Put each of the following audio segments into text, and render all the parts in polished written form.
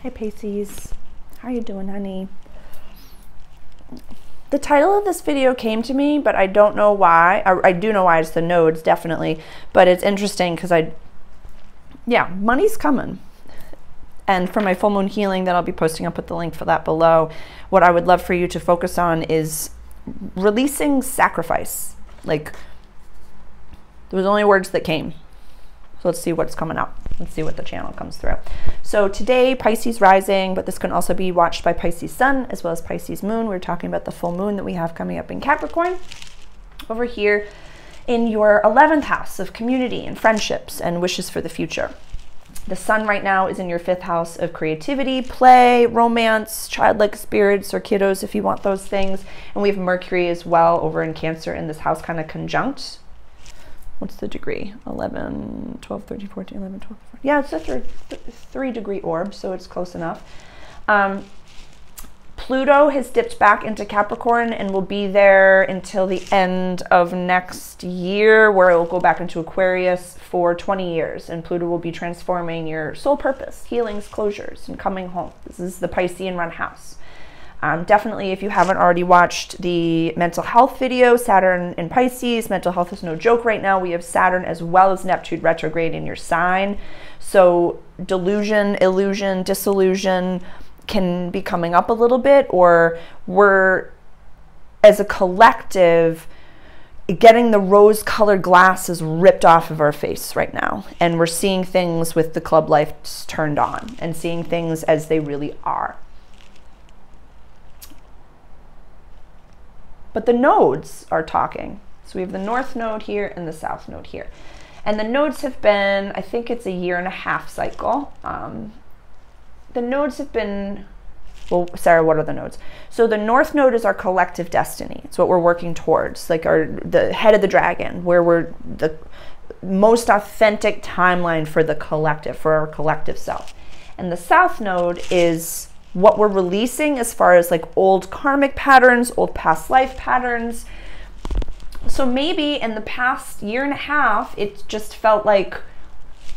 Hey Pisces, how are you doing, honey? The title of this video came to me, but I don't know why. I do know why, it's the nodes, definitely. But it's interesting because yeah, money's coming. And for my full moon healing that I'll be posting, I'll put the link for that below. What I would love for you to focus on is releasing sacrifice. Like, there was only words that came. So let's see what's coming up. Let's see what the channel comes through. So today, Pisces rising, but this can also be watched by Pisces sun as well as Pisces moon. We're talking about the full moon that we have coming up in Capricorn. Over here in your 11th house of community and friendships and wishes for the future. The sun right now is in your 5th house of creativity, play, romance, childlike spirits, or kiddos if you want those things. And we have Mercury as well over in Cancer in this house, kind of conjunct. What's the degree? 11, 12, 13, 14, 11, 12, 14. Yeah, it's a 3-degree orb, so it's close enough. Pluto has dipped back into Capricorn and will be there until the end of next year, where it will go back into Aquarius for 20 years. And Pluto will be transforming your soul purpose, healings, closures, and coming home. This is the Piscean run house. Definitely, if you haven't already watched the mental health video, Saturn in Pisces, mental health is no joke right now. We have Saturn as well as Neptune retrograde in your sign. So delusion, illusion, disillusion can be coming up a little bit, or we're, as a collective, getting the rose-colored glasses ripped off of our face right now. And we're seeing things with the club lights turned on and seeing things as they really are. But the nodes are talking. So we have the north node here and the south node here. And the nodes have been, I think it's a 1.5-year cycle. The nodes have been, well, Sarah, what are the nodes? So the north node is our collective destiny. It's what we're working towards, like the head of the dragon, where we're the most authentic timeline for the collective, for our collective self. And the south node is what we're releasing as far as like old karmic patterns, old past life patterns. So maybe in the past 1.5 years, it just felt like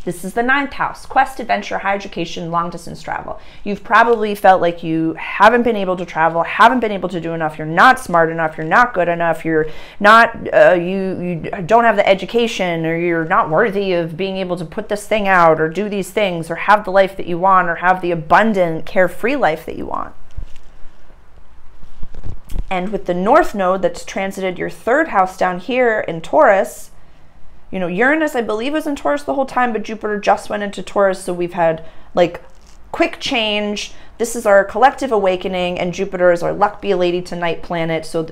this is the 9th house, quest, adventure, higher education, long distance travel. You've probably felt like you haven't been able to travel, haven't been able to do enough, you're not smart enough, you're not good enough, you're not, you don't have the education, or you're not worthy of being able to put this thing out or do these things or have the life that you want or have the abundant, carefree life that you want. And with the north node that's transited your 3rd house down here in Taurus, you know, Uranus, I believe, was in Taurus the whole time, but Jupiter just went into Taurus. So we've had like quick change. This is our collective awakening, and Jupiter is our luck be a lady tonight planet. So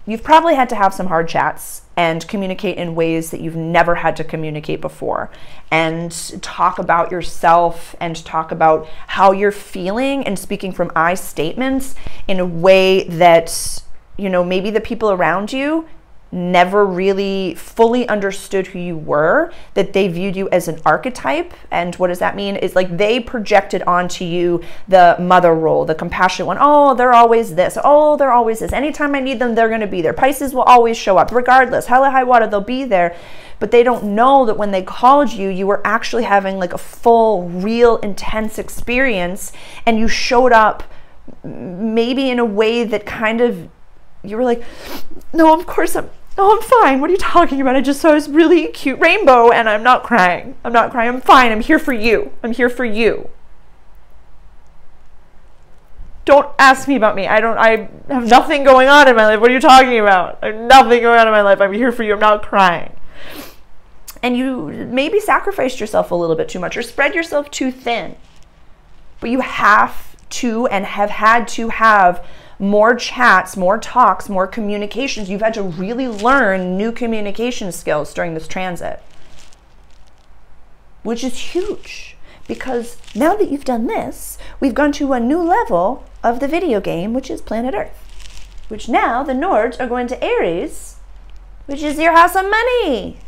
you've probably had to have some hard chats and communicate in ways that you've never had to communicate before, and talk about yourself and talk about how you're feeling and speaking from I statements in a way that, you know, maybe the people around you never really fully understood who you were, that they viewed you as an archetype. And what does that mean? Is like they projected onto you the mother role, the compassionate one. Oh, they're always this. Oh, they're always this. Anytime I need them, they're going to be there. Pisces will always show up regardless. Hell or high water, they'll be there. But they don't know that when they called you, you were actually having like a full, real, intense experience, and you showed up maybe in a way that kind of, you were like, no, of course I'm fine. What are you talking about? I just saw this really cute rainbow and I'm not crying. I'm not crying. I'm fine. I'm here for you. I'm here for you. Don't ask me about me. I have nothing going on in my life. What are you talking about? I have nothing going on in my life. I'm here for you. I'm not crying. And you maybe sacrificed yourself a little bit too much or spread yourself too thin. But you have to and have had to have more chats, more talks, more communications. You've had to really learn new communication skills during this transit, which is huge, because now that you've done this, we've gone to a new level of the video game, which is planet Earth, which now the Nords are going to Aries, which is your house of money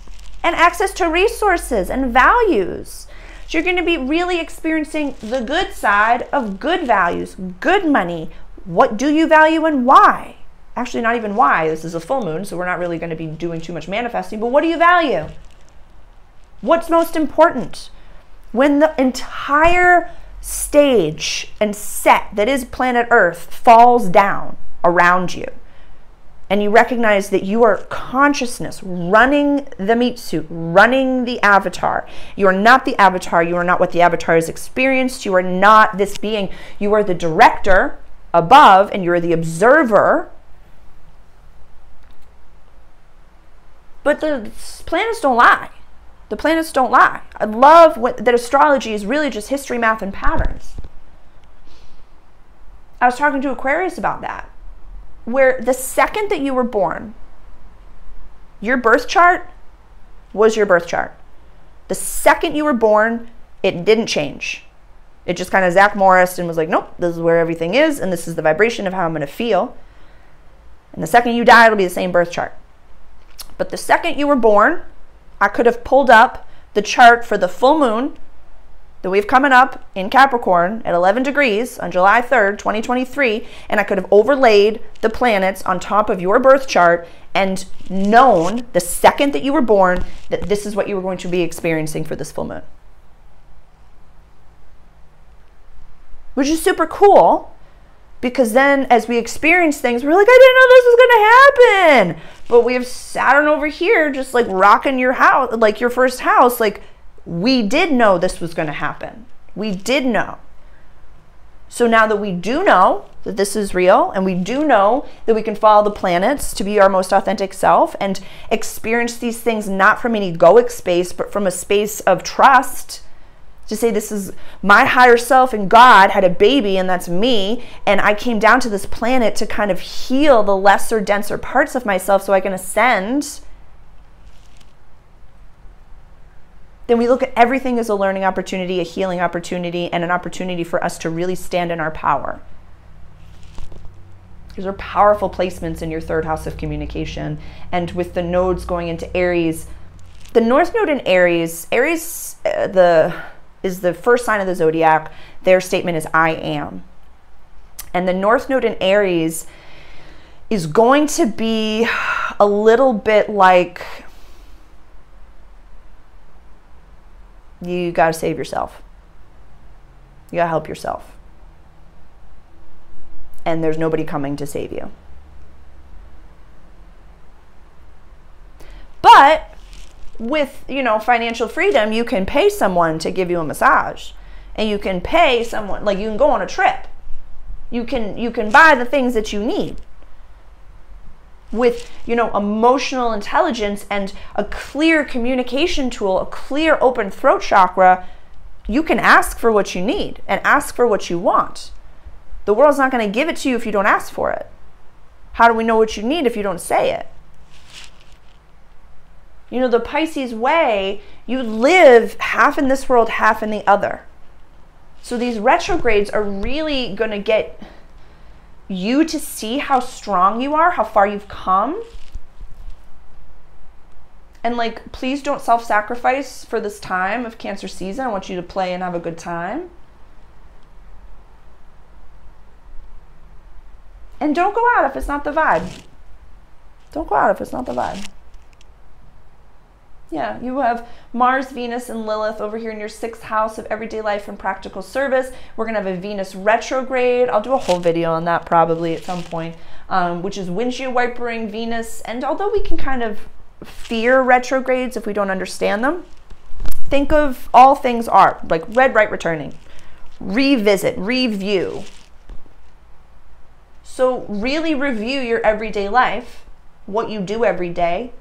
and access to resources and values. So you're going to be really experiencing the good side of good values, good money. What do you value and why? Actually, not even why. This is a full moon, so we're not really going to be doing too much manifesting, but what do you value? What's most important? When the entire stage and set that is planet Earth falls down around you, and you recognize that you are consciousness running the meat suit, running the avatar. You are not the avatar. You are not what the avatar has experienced. You are not this being. You are the director above, and you are the observer. But the planets don't lie. The planets don't lie. I love that astrology is really just history, math, and patterns. I was talking to Aquarius about that, where the second that you were born, your birth chart was your birth chart. The second you were born, it didn't change. It just kind of Zach Morris and was like, nope, this is where everything is, and this is the vibration of how I'm going to feel. And the second you die, it'll be the same birth chart. But the second you were born, I could have pulled up the chart for the full moon that we have coming up in Capricorn at 11 degrees on July 3rd, 2023, and I could have overlaid the planets on top of your birth chart and known the second that you were born that this is what you were going to be experiencing for this full moon. Which is super cool, because then as we experience things, we're like, I didn't know this was going to happen. But we have Saturn over here just like rocking your house, like your first house. Like, we did know this was going to happen. We did know. So now that we do know that this is real, and we do know that we can follow the planets to be our most authentic self and experience these things not from an egoic space, but from a space of trust, to say this is my higher self and God had a baby and that's me, and I came down to this planet to kind of heal the lesser, denser parts of myself so I can ascend, then we look at everything as a learning opportunity, a healing opportunity, and an opportunity for us to really stand in our power. These are powerful placements in your third house of communication. And with the nodes going into Aries, the North Node in Aries, is the first sign of the zodiac. Their statement is I am. And the North Node in Aries is going to be a little bit like, you got to save yourself. You got to help yourself. And there's nobody coming to save you. But with, financial freedom, you can pay someone to give you a massage, and you can pay someone, like you can go on a trip. You can buy the things that you need. With, emotional intelligence and a clear communication tool, a clear open throat chakra, you can ask for what you need and ask for what you want. The world's not going to give it to you if you don't ask for it. How do we know what you need if you don't say it? The Pisces way, you live half in this world, half in the other. So these retrogrades are really going to get you to see how strong you are, how far you've come. And please don't self-sacrifice for this time of Cancer season. I want you to play and have a good time. And don't go out if it's not the vibe. Don't go out if it's not the vibe. Yeah, you have Mars, Venus, and Lilith over here in your 6th house of everyday life and practical service. We're going to have a Venus retrograde. I'll do a whole video on that probably at some point, which is windshield wipering Venus. And although we can kind of fear retrogrades if we don't understand them, think of all things are, like red right returning, revisit, review. So really review your everyday life, what you do every day,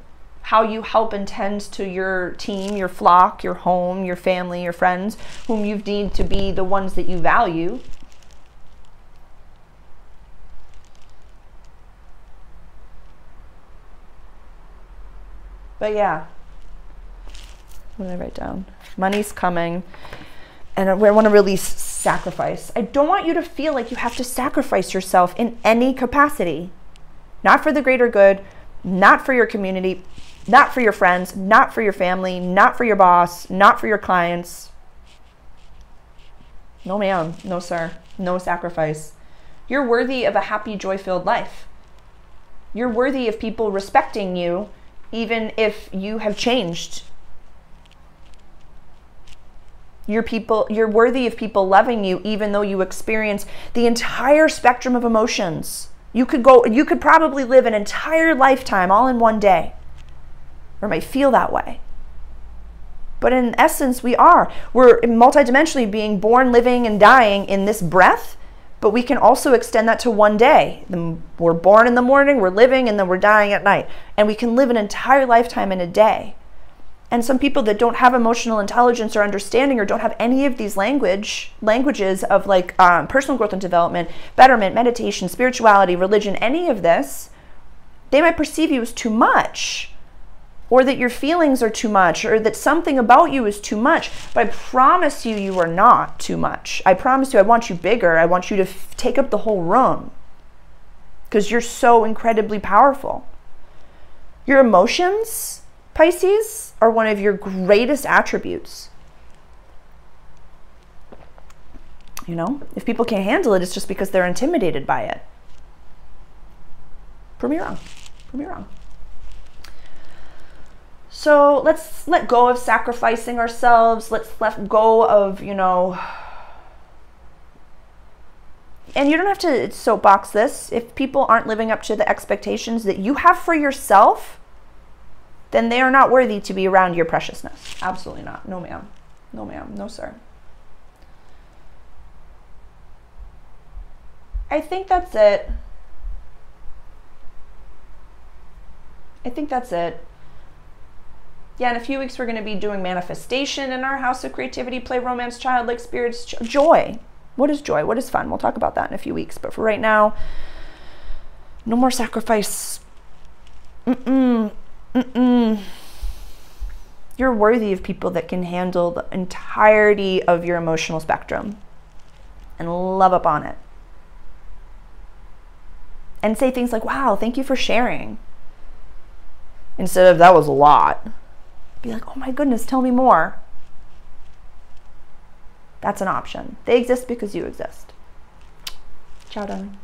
how you help and tend to your team, your flock, your home, your family, your friends, whom you need to be the ones that you value. But yeah, what did I write down? Money's coming, and I want to release sacrifice. I don't want you to feel like you have to sacrifice yourself in any capacity. Not for the greater good, not for your community, not for your friends, not for your family, not for your boss, not for your clients. No ma'am, no sir, no sacrifice. You're worthy of a happy, joy-filled life. You're worthy of people respecting you, even if you have changed. You're worthy of people loving you, even though you experience the entire spectrum of emotions. You could probably live an entire lifetime all in one day, or might feel that way. But in essence, we're multidimensionally being born, living, and dying in this breath, but we can also extend that to one day. We're born in the morning, we're living, and then we're dying at night. And we can live an entire lifetime in a day. And some people that don't have emotional intelligence or understanding, or don't have any of these languages of like personal growth and development, betterment, meditation, spirituality, religion, any of this, they might perceive you as too much, or that your feelings are too much, or that something about you is too much. But I promise you, you are not too much. I promise you, I want you bigger. I want you to take up the whole room, because you're so incredibly powerful. Your emotions, Pisces, are one of your greatest attributes. You know, if people can't handle it, it's just because they're intimidated by it. Prove me wrong. Prove me wrong. So let's let go of sacrificing ourselves. Let's let go of, you know, and you don't have to soapbox this. If people aren't living up to the expectations that you have for yourself, then they are not worthy to be around your preciousness. Absolutely not. No, ma'am. No, ma'am. No, sir. I think that's it. I think that's it. Yeah, in a few weeks, we're going to be doing manifestation in our house of creativity, play, romance, childlike spirits, joy. What is joy? What is fun? We'll talk about that in a few weeks. But for right now, no more sacrifice. You're worthy of people that can handle the entirety of your emotional spectrum and love up on it. And say things like, wow, thank you for sharing. Instead of, that was a lot. Be like, oh my goodness, tell me more. That's an option. They exist because you exist. Ciao, darling.